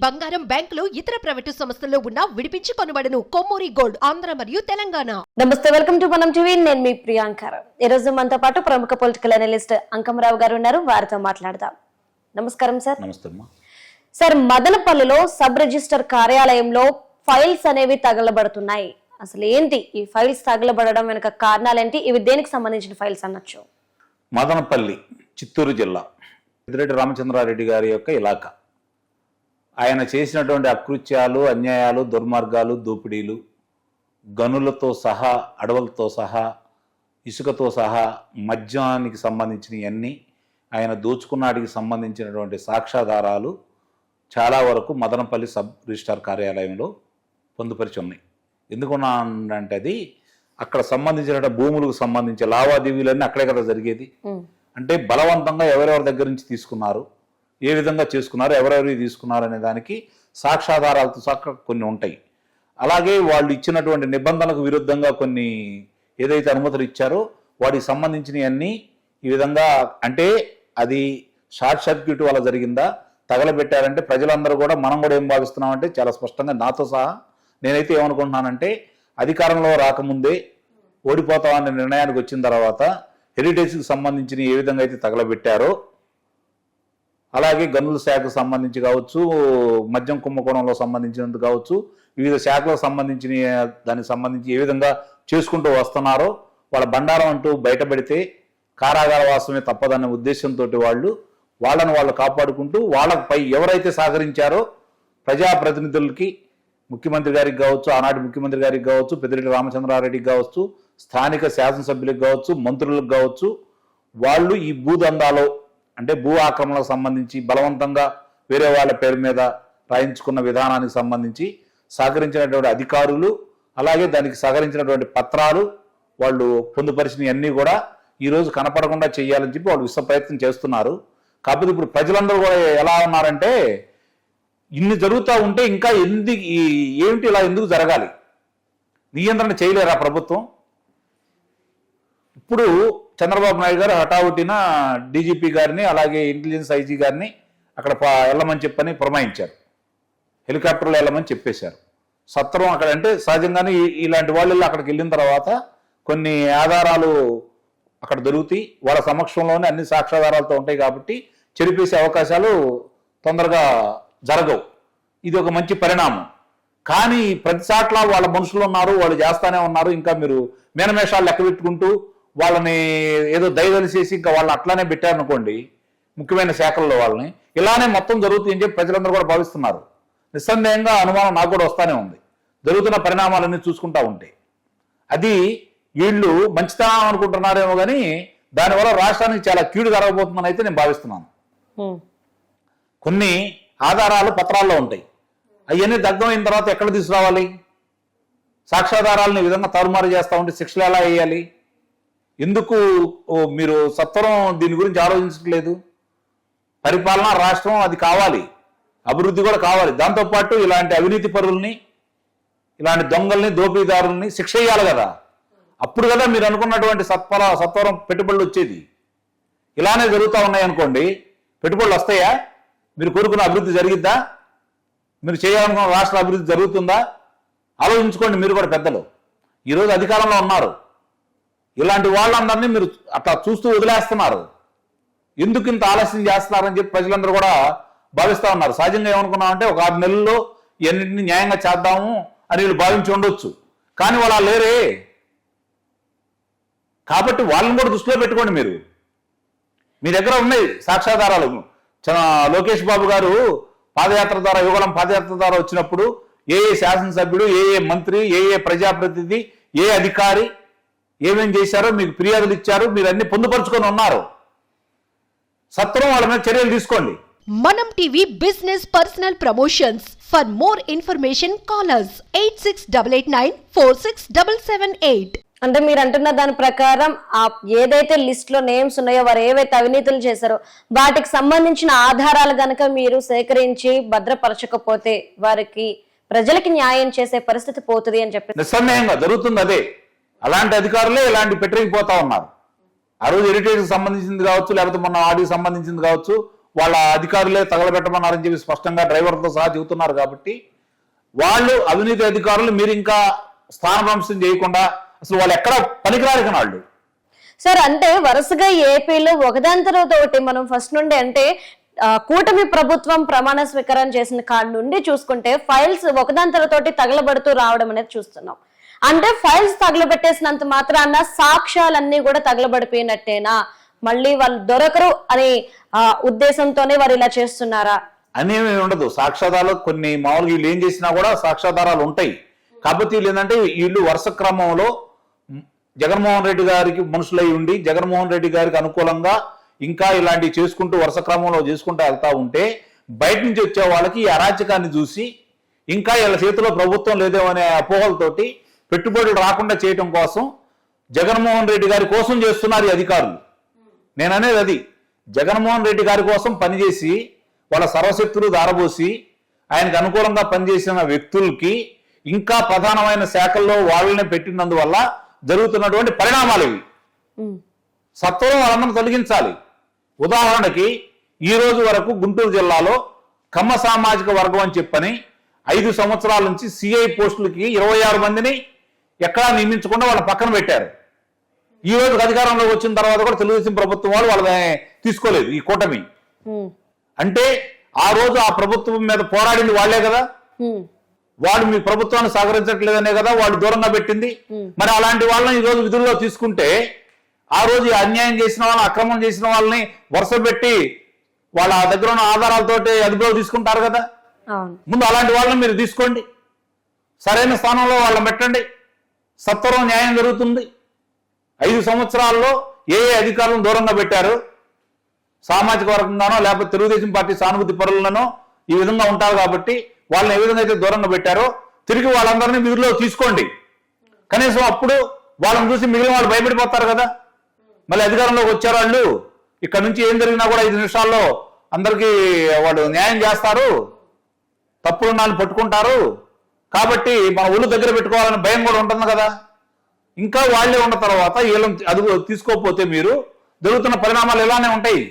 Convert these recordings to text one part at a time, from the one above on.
బంగారం, బ్యాంకులు, ఇతర ప్రైవేటు సంస్థల్లో ఉన్న విడిపించి కొనబడను. కొమ్మూరి గోల్డ్, ఆంధ్ర మరియు తెలంగాణ. నమస్తే, వెల్కమ్ టు మనం టీవీ. నేను మీ ప్రియాంక. ఈ రోజు మనతో పాటు ప్రముఖ పొలిటికల్ అనలిస్ట్ అంకమరావు గారు ఉన్నారు. వారితో మాట్లాడదాం. నమస్కారం సార్. నమస్తే అమ్మా. సార్, మదనపల్లిలో సబ్ రిజిస్టర్ కార్యాలయంలో ఫైల్స్ అనేవి తగలబడుతున్నాయి. అసలు ఏంటి ఈ ఫైల్స్ తగలబడడం వెనుక కారణాలేంటి? ఇవి దేనికి సంబంధించిన ఫైల్స్ అనొచ్చు? మదనపల్లి, చిత్తూరు జిల్లా, పెద్దిరెడ్డి రామచంద్రారెడ్డి గారి యొక్క ఇలాకా. ఆయన చేసినటువంటి అకృత్యాలు, అన్యాయాలు, దుర్మార్గాలు, దోపిడీలు, గనులతో సహా, అడవులతో సహా, ఇసుకతో సహా, మద్యానికి సంబంధించినవన్నీ, ఆయన దోచుకున్నాడికి సంబంధించినటువంటి సాక్ష్యాధారాలు చాలా వరకు మదనపల్లి సబ్ రిజిస్ట్రార్ కార్యాలయంలో పొందుపరిచి ఉన్నాయి. ఎందుకున్నానంటే అది అక్కడ సంబంధించిన భూములకు సంబంధించిన లావాదేవీలన్నీ అక్కడే కదా జరిగేది. అంటే బలవంతంగా ఎవరెవరి దగ్గర నుంచి తీసుకున్నారు, ఏ విధంగా చేసుకున్నారు, ఎవరెవరు తీసుకున్నారు అనే దానికి సాక్ష్యాధారాలతో సహా కొన్ని ఉంటాయి. అలాగే వాళ్ళు ఇచ్చినటువంటి నిబంధనలకు విరుద్ధంగా కొన్ని ఏదైతే అనుమతులు ఇచ్చారో వాటికి సంబంధించినవన్నీ ఈ విధంగా, అంటే అది షార్ట్ సర్క్యూట్ వల్ల జరిగిందా, తగలబెట్టారంటే ప్రజలందరూ కూడా, మనం కూడా ఏం భావిస్తున్నామంటే చాలా స్పష్టంగా నాతో సహా నేనైతే ఏమనుకుంటున్నానంటే, అధికారంలో రాకముందే ఓడిపోతామనే నిర్ణయానికి వచ్చిన తర్వాత హెరిటేజ్కి సంబంధించిన ఏ విధంగా అయితే తగలబెట్టారో, అలాగే గనుల శాఖకు సంబంధించి కావచ్చు, మద్యం కుంభకోణంలో సంబంధించినందుకు కావచ్చు, వివిధ శాఖలకు సంబంధించిన దానికి సంబంధించి ఏ విధంగా చేసుకుంటూ వస్తున్నారో, వాళ్ళ బండారం అంటూ బయటపడితే కారాగార వాసమే తప్పదన్న ఉద్దేశంతో వాళ్ళను కాపాడుకుంటూ, వాళ్ళపై ఎవరైతే సహకరించారో ప్రజాప్రతినిధులకి, ముఖ్యమంత్రి గారికి కావచ్చు, ఆనాటి ముఖ్యమంత్రి గారికి కావచ్చు, పెద్దిరెడ్డి రామచంద్రారెడ్డికి కావచ్చు, స్థానిక శాసనసభ్యులకు కావచ్చు, మంత్రులకు కావచ్చు, వాళ్ళు ఈ భూదందాలో, అంటే భూ ఆక్రమణకు సంబంధించి బలవంతంగా వేరే వాళ్ళ పేరు మీద రాయించుకున్న విధానానికి సంబంధించి సహకరించినటువంటి అధికారులు, అలాగే దానికి సహకరించినటువంటి పత్రాలు వాళ్ళు పొందుపరిచినవన్నీ కూడా ఈరోజు కనపడకుండా చేయాలని చెప్పి వాళ్ళు విశ్వ ప్రయత్నం చేస్తున్నారు. కాకపోతే ఇప్పుడు ప్రజలందరూ కూడా ఎలా ఉన్నారంటే, ఇన్ని జరుగుతూ ఉంటే ఇంకా ఏమిటి ఇలా ఎందుకు జరగాలి, నియంత్రణ చేయలేరా ప్రభుత్వం? ఇప్పుడు చంద్రబాబు నాయుడు గారు హఠావుటిన డీజీపీ గారిని, అలాగే ఇంటెలిజెన్స్ ఐజీ గారిని అక్కడ వెళ్ళమని చెప్పని పురమాయించారు. హెలికాప్టర్లో వెళ్ళమని చెప్పేశారు. సత్వరం అక్కడ, అంటే సహజంగానే ఇలాంటి వాళ్ళు అక్కడికి వెళ్ళిన తర్వాత కొన్ని ఆధారాలు అక్కడ దొరుకుతాయి, వాళ్ళ సమక్షంలోనే అన్ని సాక్ష్యాధారాలతో ఉంటాయి కాబట్టి చెరిపేసే అవకాశాలు తొందరగా జరగవు. ఇది ఒక మంచి పరిణామం. కానీ ప్రతి చాట్ల వాళ్ళ మనుషులు ఉన్నారు, వాళ్ళు చేస్తానే ఉన్నారు. ఇంకా మీరు మేనమేషాలు లెక్క పెట్టుకుంటూ వాళ్ళని ఏదో దయదలిసేసి ఇంకా వాళ్ళని అట్లానే పెట్టారనుకోండి, ముఖ్యమైన శాఖల్లో వాళ్ళని ఇలానే మొత్తం జరుగుతుందని చెప్పి ప్రజలందరూ కూడా భావిస్తున్నారు. నిస్సందేహంగా అనుమానం నాకు కూడా వస్తానే ఉంది, జరుగుతున్న పరిణామాలన్నీ చూసుకుంటా ఉంటే. అది వీళ్ళు మంచితనం అనుకుంటున్నారేమో కానీ దానివల్ల రాష్ట్రానికి చాలా కీడు జరగబోతుందని అయితే నేను భావిస్తున్నాను. కొన్ని ఆధారాలు పత్రాల్లో ఉంటాయి, అవన్నీ దగ్ధమైన తర్వాత ఎక్కడ తీసుకురావాలి? సాక్ష్యాధారాలను ఈ విధంగా తారుమారు చేస్తూ ఉంటే శిక్షలు ఎలా వేయాలి? ఎందుకు మీరు సత్వరం దీని గురించి ఆలోచించట్లేదు? పరిపాలన, రాష్ట్రం అది కావాలి, అభివృద్ధి కూడా కావాలి. దాంతోపాటు ఇలాంటి అవినీతి పరుల్ని, ఇలాంటి దొంగల్ని, దోపిడీదారుల్ని శిక్ష వేయాలి కదా. అప్పుడు కదా మీరు అనుకున్నటువంటి సత్వరం పెట్టుబడులు వచ్చేది. ఇలానే జరుగుతూ ఉన్నాయి అనుకోండి, పెట్టుబడులు వస్తాయా? మీరు కోరుకున్న అభివృద్ధి జరిగిద్దా? మీరు చేయాలనుకున్న రాష్ట్ర అభివృద్ధి జరుగుతుందా? ఆలోచించుకోండి. మీరు కూడా పెద్దలు ఈరోజు అధికారంలో ఉన్నారు, ఇలాంటి వాళ్ళందరినీ మీరు అట్లా చూస్తూ వదిలేస్తున్నారు. ఎందుకు ఇంత ఆలస్యం చేస్తున్నారని చెప్పి ప్రజలందరూ కూడా భావిస్తూ ఉన్నారు. సహజంగా ఏమనుకున్నామంటే ఒక 6 నెలల్లో ఎన్నింటినీ న్యాయంగా చేద్దాము అని వీళ్ళు భావించి ఉండొచ్చు, కానీ వాళ్ళు లేరే. కాబట్టి వాళ్ళని కూడా దృష్టిలో పెట్టుకోండి. మీ దగ్గర ఉన్నాయి సాక్ష్యాధారాలు. లోకేష్ బాబు గారు పాదయాత్ర ద్వారా, యువగళం పాదయాత్ర ద్వారా వచ్చినప్పుడు ఏ శాసనసభ్యుడు, ఏ మంత్రి, ఏ ప్రజాప్రతినిధి, ఏ అధికారి ఏమేం చేశారో మీకు ఫిర్యాదులు ఇచ్చారు, మీరు అన్ని పొందుపరుచుకొని ఉన్నారు. సత్వరం వాళ్ళ మీద చర్యలు తీసుకోండి. మనం TV business personal promotions. For more information call us 8688946778. అంటే మీరు అంటున్న దాని ప్రకారం ఏదైతే లిస్ట్ లో నేమ్స్ ఉన్నాయో, వారు ఏవైతే అవినీతులు చేశారో వాటికి సంబంధించిన ఆధారాలు గనక మీరు సేకరించి భద్రపరచకపోతే వారికి, ప్రజలకి న్యాయం చేసే పరిస్థితి పోతుంది అని చెప్పి నిస్సందేహంగా జరుగుతుంది. అదే అలాంటి అధికారులే ఇలాంటి పెట్టిపోతా ఉన్నారు. ఆ రోజు హెరిటేజ్కి సంబంధించింది కావచ్చు, లేకపోతే మొన్న ఆడికి సంబంధించింది కావచ్చు, వాళ్ళ అధికారులే తగలబెట్టమన్నారని చెప్పి స్పష్టంగా డ్రైవర్తో సహా చెబుతున్నారు కాబట్టి వాళ్ళు అవినీతి అధికారులు మీరు ఇంకా స్థానభ్రంశం చేయకుండా అసలు వాళ్ళు ఎక్కడ పనికిరారు వాళ్ళు. సార్ అంటే వరుసగా ఏపీలో ఒకదాని తర్వాత ఒకటి మనం ఫస్ట్ నుండి అంటే కూటమి ప్రభుత్వం ప్రమాణ స్వీకారం చేసిన కాడి నుండి చూసుకుంటే ఫైల్స్ ఒకదాని తర్వాత ఒకటి తగలబడుతూ రావడం అనేది చూస్తున్నాం. అంటే ఫైల్స్ తగలబెట్టేసినంత మాత్రాన సాక్ష్యాలన్నీ కూడా తగలబడిపోయినట్టేనా, మళ్ళీ వాళ్ళు దొరకరు అనే ఉద్దేశంతోనే వారు ఇలా చేస్తున్నారా? అనేవి ఉండదు. సాక్ష్యాధారాలు కొన్ని మామూలుగా వీళ్ళు ఏం చేసినా కూడా సాక్ష్యాధారాలు ఉంటాయి. కాబట్టి వీళ్ళు ఏంటంటే వీళ్ళు వరుస క్రమంలో జగన్మోహన్ రెడ్డి గారికి మనుషులై ఉండి జగన్మోహన్ రెడ్డి గారికి అనుకూలంగా ఇంకా ఇలాంటివి చేసుకుంటూ వరుస క్రమంలో చేసుకుంటూ వెళ్తా ఉంటే బయట నుంచి వచ్చే వాళ్ళకి ఈ అరాచకాన్ని చూసి ఇంకా వీళ్ళ చేతిలో ప్రభుత్వం లేదేమో అనే అపోహలతోటి పెట్టుబడులు రాకుండా చేయటం కోసం జగన్మోహన్ రెడ్డి గారి కోసం చేస్తున్నారు ఈ అధికారులు. నేను అనేది అది, జగన్మోహన్ రెడ్డి గారి కోసం పనిచేసి వాళ్ళ సర్వశక్తులు దారబోసి ఆయనకు అనుకూలంగా పనిచేసిన వ్యక్తులకి ఇంకా ప్రధానమైన శాఖల్లో వాళ్ళని పెట్టినందువల్ల జరుగుతున్నటువంటి పరిణామాలు ఇవి. సత్వరం వాళ్ళందరూ తొలగించాలి. ఉదాహరణకి ఈ రోజు వరకు గుంటూరు జిల్లాలో కమ్మ సామాజిక వర్గం అని చెప్పని 5 సంవత్సరాల నుంచి సిఐ పోస్టులకి 26 మందిని ఎక్కడా నియమించకుండా వాళ్ళ పక్కన పెట్టారు. ఈ రోజు అధికారంలోకి వచ్చిన తర్వాత కూడా తెలుగుదేశం ప్రభుత్వం వాళ్ళు వాళ్ళని తీసుకోలేదు ఈ కూటమి. అంటే ఆ రోజు ఆ ప్రభుత్వం మీద పోరాడింది వాళ్లే కదా, వాళ్ళు మీ ప్రభుత్వాన్ని సహకరించట్లేదనే కదా వాళ్ళు దూరంగా పెట్టింది. మరి అలాంటి వాళ్ళని ఈ రోజు విధుల్లో తీసుకుంటే ఆ రోజు అన్యాయం చేసిన వాళ్ళని అక్రమం చేసిన వాళ్ళని వరుస పెట్టి వాళ్ళ దగ్గర ఉన్న ఆధారాలతోటి అదుపులో తీసుకుంటారు కదా. ముందు అలాంటి వాళ్ళని మీరు తీసుకోండి, సరైన స్థానంలో వాళ్ళని పెట్టండి, సత్వరం న్యాయం జరుగుతుంది. 5 సంవత్సరాల్లో ఏ అధికారులను దూరంగా పెట్టారు, సామాజిక వర్గంగానో లేకపోతే తెలుగుదేశం పార్టీ సానుభూతి పరులనో ఈ విధంగా ఉంటారు కాబట్టి వాళ్ళని ఏ విధంగా అయితే దూరంగా పెట్టారో తిరిగి వాళ్ళందరినీ విధుల్లో తీసుకోండి. కనీసం అప్పుడు వాళ్ళని చూసి మిగిలిన వాళ్ళు భయపడిపోతారు కదా. మళ్ళీ అధికారంలోకి వచ్చారు వాళ్ళు, ఇక్కడ నుంచి ఏం జరిగినా కూడా 5 నిమిషాల్లో అందరికీ వాళ్ళు న్యాయం చేస్తారు, తప్పులు నాలుగు పట్టుకుంటారు. కాబట్టి మన ఒళ్ళు దగ్గర పెట్టుకోవాలని భయం కూడా ఉంటుంది కదా. ఇంకా వాళ్ళే ఉన్న తర్వాత వీళ్ళని అది తీసుకోకపోతే మీరు జరుగుతున్న పరిణామాలు ఇలానే ఉంటాయి.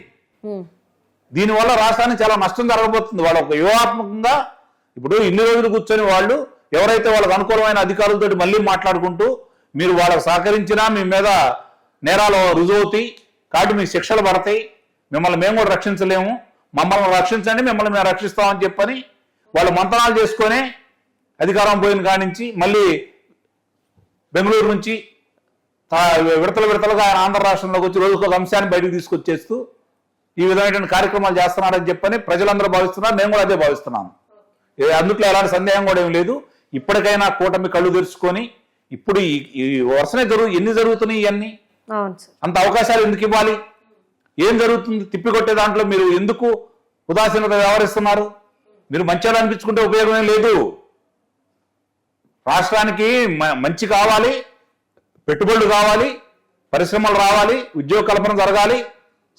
దీనివల్ల రాష్ట్రానికి చాలా నష్టం జరగబోతుంది. వాళ్ళ ఒక వ్యూహాత్మకంగా ఇప్పుడు ఇన్ని రోజులు కూర్చొని వాళ్ళు ఎవరైతే వాళ్ళకు అనుకూలమైన అధికారులతో మళ్ళీ మాట్లాడుకుంటూ మీరు వాళ్ళకు సహకరించినా మీ మీద నేరాలు రుజువుతాయి కాబట్టి మీకు శిక్షలు పడతాయి, మిమ్మల్ని మేము కూడా రక్షించలేము, మమ్మల్ని రక్షించండి మిమ్మల్ని మేము రక్షిస్తామని చెప్పని వాళ్ళు మంతనాలు చేసుకొని అధికారం పోయిన కానించి మళ్ళీ బెంగళూరు నుంచి విడతలుగా ఆయన ఆంధ్ర రాష్ట్రంలోకి వచ్చి రోజుకు ఒక అంశాన్ని బయటకు తీసుకొచ్చేస్తూ ఈ విధమైనటువంటి కార్యక్రమాలు చేస్తున్నారని చెప్పని ప్రజలందరూ భావిస్తున్నారు, నేను కూడా అదే భావిస్తున్నాను. అందుట్లో ఎలాంటి సందేహం కూడా ఏం లేదు. ఇప్పటికైనా కూటమి కళ్ళు తెరుచుకొని ఇప్పుడు ఈ వరుసనే ఎన్ని జరుగుతున్నాయి ఇవన్నీ, అంత అవకాశాలు ఎందుకు ఇవ్వాలి, ఏం జరుగుతుంది తిప్పికొట్టే దాంట్లో మీరు ఎందుకు ఉదాసీనత వ్యవహరిస్తున్నారు? మీరు మంచిగా అనిపించుకుంటే ఉపయోగమే లేదు. రాష్ట్రానికి మంచి కావాలి, పెట్టుబడులు కావాలి, పరిశ్రమలు రావాలి, ఉద్యోగ కల్పన జరగాలి,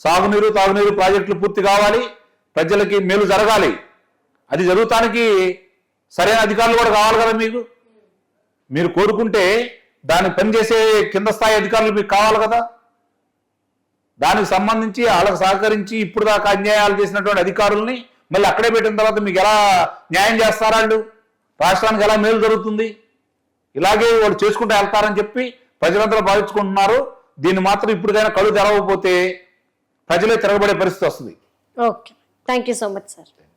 సాగునీరు తాగునీరు ప్రాజెక్టులు పూర్తి కావాలి, ప్రజలకి మేలు జరగాలి. అది జరుగుతానికి సరైన అధికారులు కూడా కావాలి కదా. మీరు కోరుకుంటే దానికి పనిచేసే కింద స్థాయి అధికారులు మీకు కావాలి కదా. దానికి సంబంధించి వాళ్ళకు సహకరించి ఇప్పుడు దాకా అన్యాయాలు చేసినటువంటి అధికారుల్ని మళ్ళీ అక్కడే పెట్టిన తర్వాత మీకు ఎలా న్యాయం చేస్తారా? వాళ్ళు రాష్ట్రానికి ఎలా మేలు జరుగుతుంది? ఇలాగే వాళ్ళు చేసుకుంటూ వెళ్తారని చెప్పి ప్రజలందరూ భావించుకుంటున్నారు. దీన్ని మాత్రం ఇప్పటికైనా కళ్ళు తెరవకపోతే ప్రజలే తిరగబడే పరిస్థితి వస్తుంది. Okay, thank you so much sir.